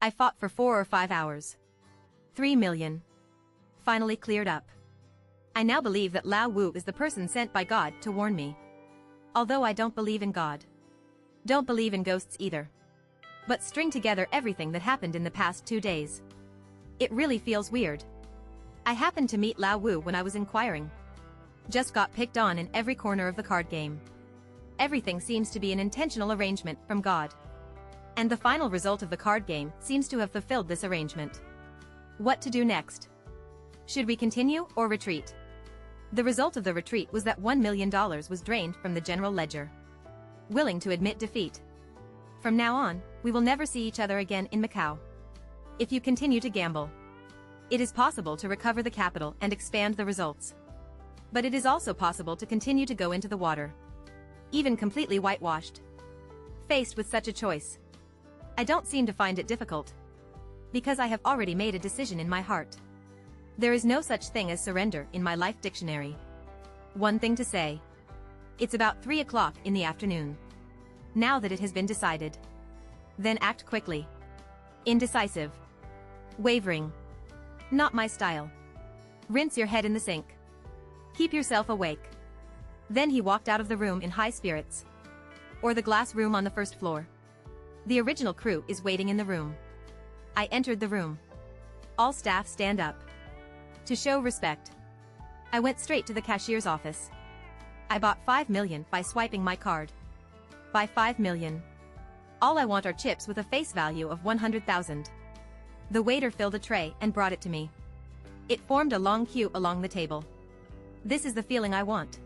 I fought for 4 or 5 hours. 3 million. Finally cleared up. I now believe that Lao Wu is the person sent by God to warn me. Although I don't believe in God. Don't believe in ghosts either. But string together everything that happened in the past 2 days. It really feels weird. I happened to meet Lao Wu when I was inquiring. Just got picked on in every corner of the card game. Everything seems to be an intentional arrangement from God. And the final result of the card game seems to have fulfilled this arrangement. What to do next? Should we continue or retreat? The result of the retreat was that $1 million was drained from the general ledger. Willing to admit defeat. From now on, we will never see each other again in Macau. If you continue to gamble, it is possible to recover the capital and expand the results. But it is also possible to continue to go into the water. Even completely whitewashed. Faced with such a choice, I don't seem to find it difficult. Because I have already made a decision in my heart. There is no such thing as surrender in my life dictionary. One thing to say. It's about 3 o'clock in the afternoon. Now that it has been decided. Then act quickly. Indecisive. Wavering. Not my style. Rinse your head in the sink. Keep yourself awake. Then he walked out of the room in high spirits. Or the glass room on the first floor. The original crew is waiting in the room. I entered the room. All staff stand up. To show respect. I went straight to the cashier's office. I bought 5 million by swiping my card. By 5 million. All I want are chips with a face value of 100,000. The waiter filled a tray and brought it to me. It formed a long queue along the table. This is the feeling I want.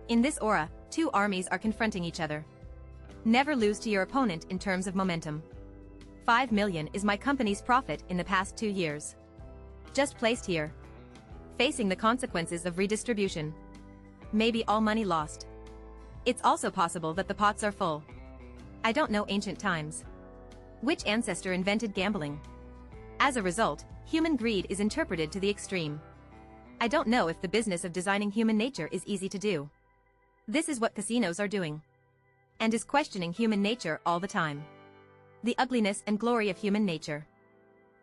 In this aura, 2 armies are confronting each other. Never lose to your opponent in terms of momentum. 5 million is my company's profit in the past 2 years. Just placed here. Facing the consequences of redistribution. Maybe all money lost. It's also possible that the pots are full. I don't know ancient times. Which ancestor invented gambling? As a result, human greed is interpreted to the extreme. I don't know if the business of designing human nature is easy to do. This is what casinos are doing. And is questioning human nature all the time. The ugliness and glory of human nature.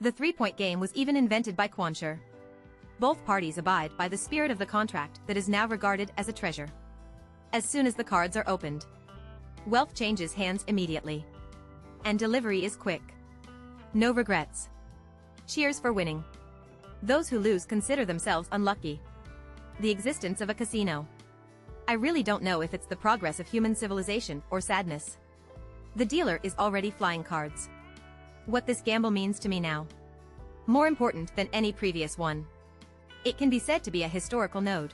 The 3-point game was even invented by Quanshur. Both parties abide by the spirit of the contract that is now regarded as a treasure. As soon as the cards are opened, wealth changes hands immediately. And delivery is quick. No regrets. Cheers for winning. Those who lose consider themselves unlucky. The existence of a casino. I really don't know if it's the progress of human civilization or sadness. The dealer is already flying cards. What this gamble means to me now. More important than any previous one. It can be said to be a historical node.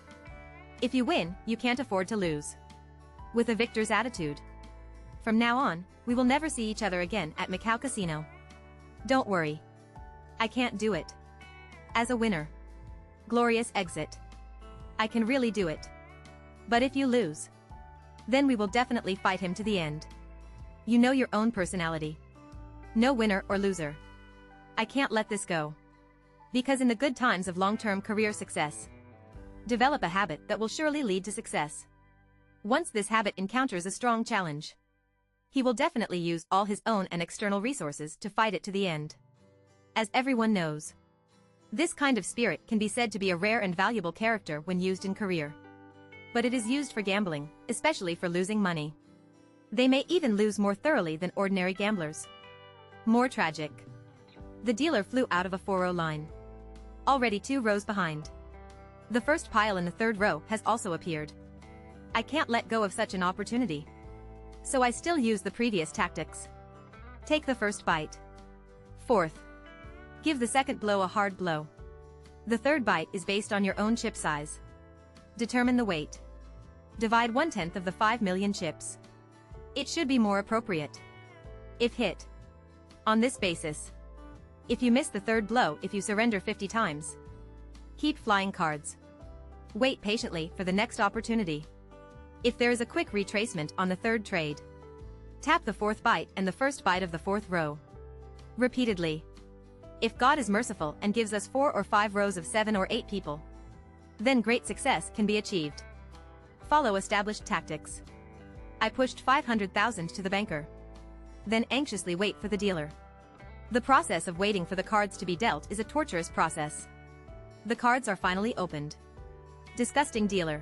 If you win, you can't afford to lose. With a victor's attitude. From now on, we will never see each other again at Macau Casino. Don't worry. I can't do it. As a winner. Glorious exit. I can really do it. But if you lose, then we will definitely fight him to the end. You know your own personality. No winner or loser. I can't let this go. Because in the good times of long-term career success, develop a habit that will surely lead to success. Once this habit encounters a strong challenge, he will definitely use all his own and external resources to fight it to the end. As everyone knows, this kind of spirit can be said to be a rare and valuable character when used in career. But it is used for gambling, especially for losing money. They may even lose more thoroughly than ordinary gamblers. More tragic. The dealer flew out of a 4-row line. Already 2 rows behind. The first pile in the 3rd row has also appeared. I can't let go of such an opportunity. So I still use the previous tactics. Take the first bite. 4th. Give the second blow a hard blow. The 3rd bite is based on your own chip size. Determine the weight. Divide 1/10 of the 5 million chips. It should be more appropriate. If hit. On this basis. If you miss the 3rd blow, if you surrender 50 times. Keep flying cards. Wait patiently for the next opportunity. If there is a quick retracement on the 3rd trade, tap the 4th bite and the 1st bite of the 4th row. Repeatedly. If God is merciful and gives us 4 or 5 rows of 7 or 8 people, then great success can be achieved. Follow established tactics. I pushed 500,000 to the banker. Then anxiously wait for the dealer. The process of waiting for the cards to be dealt is a torturous process. The cards are finally opened. Disgusting dealer.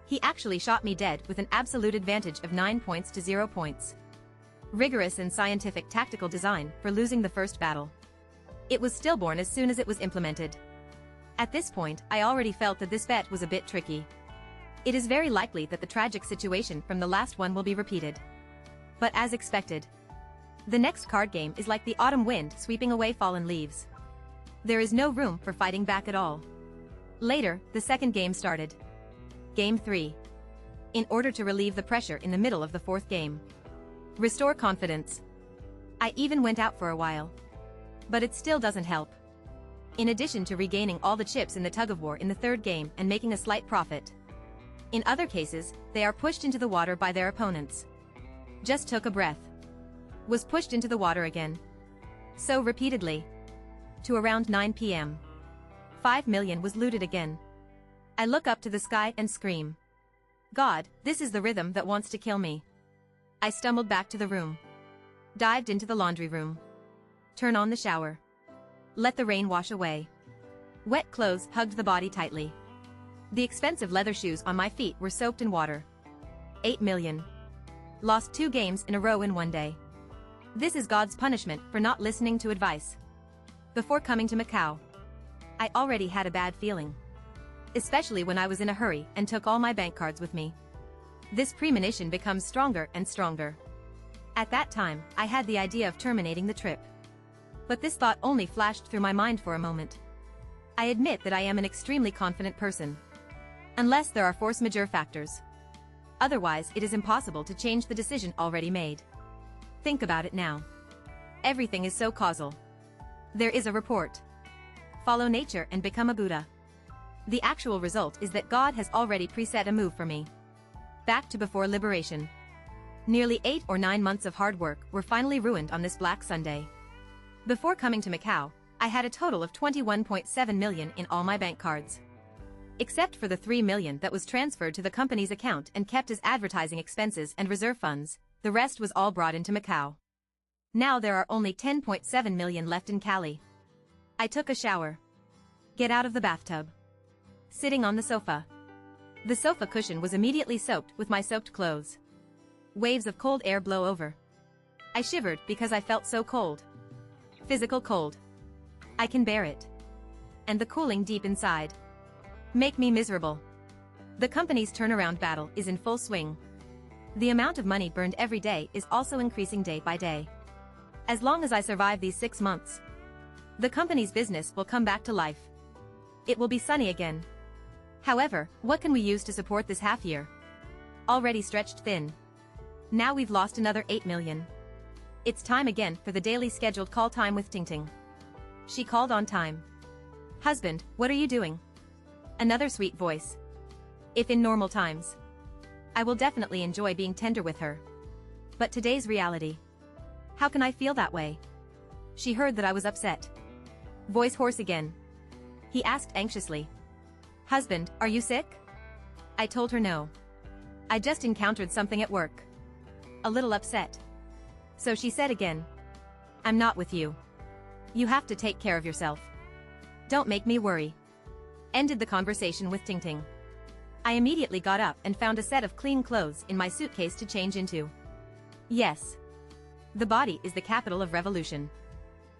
He actually shot me dead with an absolute advantage of 9 points to 0 points. Rigorous and scientific tactical design for losing the first battle. It was stillborn as soon as it was implemented. At this point, I already felt that this bet was a bit tricky. It is very likely that the tragic situation from the last one will be repeated. But as expected, the next card game is like the autumn wind sweeping away fallen leaves. There is no room for fighting back at all. Later, the second game started. Game 3. In order to relieve the pressure in the middle of the fourth game. Restore confidence. I even went out for a while. But it still doesn't help. In addition to regaining all the chips in the tug-of-war in the third game and making a slight profit. In other cases, they are pushed into the water by their opponents. Just took a breath. Was pushed into the water again. So repeatedly. To around 9 p.m. 5 million was looted again. I look up to the sky and scream. God, this is the rhythm that wants to kill me. I stumbled back to the room. Dived into the laundry room. Turn on the shower. Let the rain wash away. Wet clothes hugged the body tightly. The expensive leather shoes on my feet were soaked in water. 8 million. Lost 2 games in a row in one day. This is God's punishment for not listening to advice. Before coming to Macau, I already had a bad feeling. Especially when I was in a hurry and took all my bank cards with me. This premonition becomes stronger and stronger. At that time, I had the idea of terminating the trip. But this thought only flashed through my mind for a moment. I admit that I am an extremely confident person. Unless there are force majeure factors. Otherwise, it is impossible to change the decision already made. Think about it now. Everything is so causal. There is a report. Follow nature and become a Buddha. The actual result is that God has already preset a move for me. Back to before liberation. Nearly 8 or 9 months of hard work were finally ruined on this Black Sunday. Before coming to Macau, I had a total of 21.7 million in all my bank cards. Except for the 3 million that was transferred to the company's account and kept as advertising expenses and reserve funds, the rest was all brought into Macau. Now there are only 10.7 million left in Cali. I took a shower. Get out of the bathtub. Sitting on the sofa. The sofa cushion was immediately soaked with my soaked clothes. Waves of cold air blow over. I shivered because I felt so cold. Physical cold. I can bear it. And the cooling deep inside. Make me miserable. The company's turnaround battle is in full swing. The amount of money burned every day is also increasing day by day. As long as I survive these 6 months, the company's business will come back to life. It will be sunny again. However, what can we use to support this half year? Already stretched thin. Now we've lost another 8 million. It's time again for the daily scheduled call time with Ting Ting. She called on time. Husband, what are you doing? Another sweet voice. If in normal times, I will definitely enjoy being tender with her. But today's reality. How can I feel that way? She heard that I was upset. Voice hoarse again. He asked anxiously. Husband, are you sick? I told her no. I just encountered something at work. A little upset. So she said again. I'm not with you. You have to take care of yourself. Don't make me worry. Ended the conversation with Ting Ting. I immediately got up and found a set of clean clothes in my suitcase to change into. Yes. The body is the capital of revolution.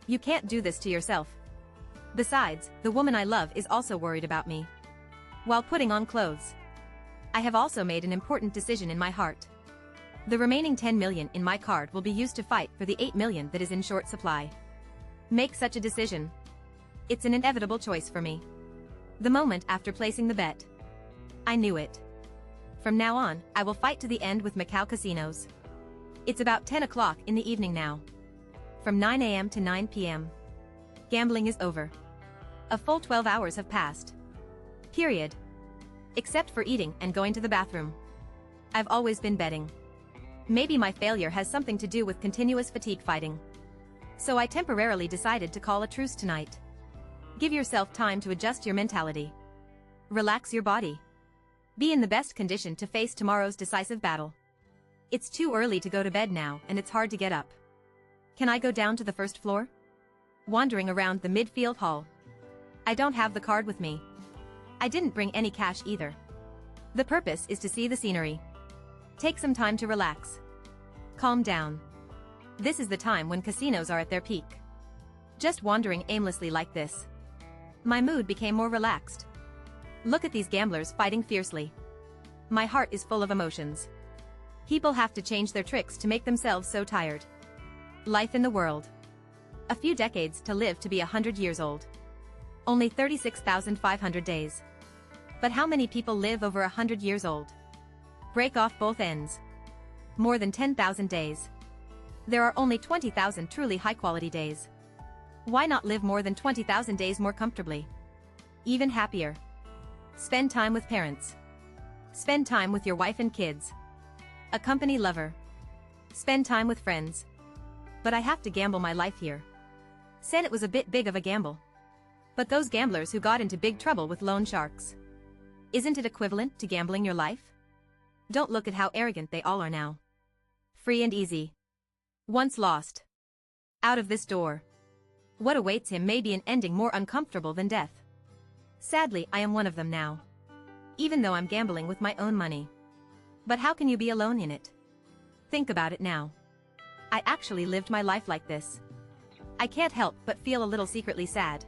You can't do this to yourself. Besides, the woman I love is also worried about me. While putting on clothes, I have also made an important decision in my heart. The remaining 10 million in my card will be used to fight for the 8 million that is in short supply. Make such a decision. It's an inevitable choice for me. The moment after placing the bet, I knew it. From now on, I will fight to the end with Macau casinos. It's about 10 o'clock in the evening now. From 9 a.m. to 9 p.m. Gambling is over. A full 12 hours have passed. Period. Except for eating and going to the bathroom. I've always been betting. Maybe my failure has something to do with continuous fatigue fighting. So I temporarily decided to call a truce tonight. Give yourself time to adjust your mentality. Relax your body. Be in the best condition to face tomorrow's decisive battle. It's too early to go to bed now and it's hard to get up. Can I go down to the first floor? wandering around the midfield hall. I don't have the card with me. I didn't bring any cash either. The purpose is to see the scenery. Take some time to relax. Calm down. This is the time when casinos are at their peak. Just wandering aimlessly like this, my mood became more relaxed. Look at these gamblers fighting fiercely. My heart is full of emotions. People have to change their tricks to make themselves so tired. Life in the world. A few decades to live to be 100 years old. Only 36,500 days. But how many people live over 100 years old? Break off both ends. More than 10,000 days. There are only 20,000 truly high-quality days. Why not live more than 20,000 days more comfortably? Even happier. Spend time with parents. Spend time with your wife and kids. A company lover. Spend time with friends. But I have to gamble my life here. Said it was a bit big of a gamble. But those gamblers who got into big trouble with loan sharks. Isn't it equivalent to gambling your life? Don't look at how arrogant they all are now. Free and easy. Once lost. Out of this door. What awaits him may be an ending more uncomfortable than death. Sadly, I am one of them now. Even though I'm gambling with my own money. But how can you be alone in it? Think about it now. I actually lived my life like this. I can't help but feel a little secretly sad.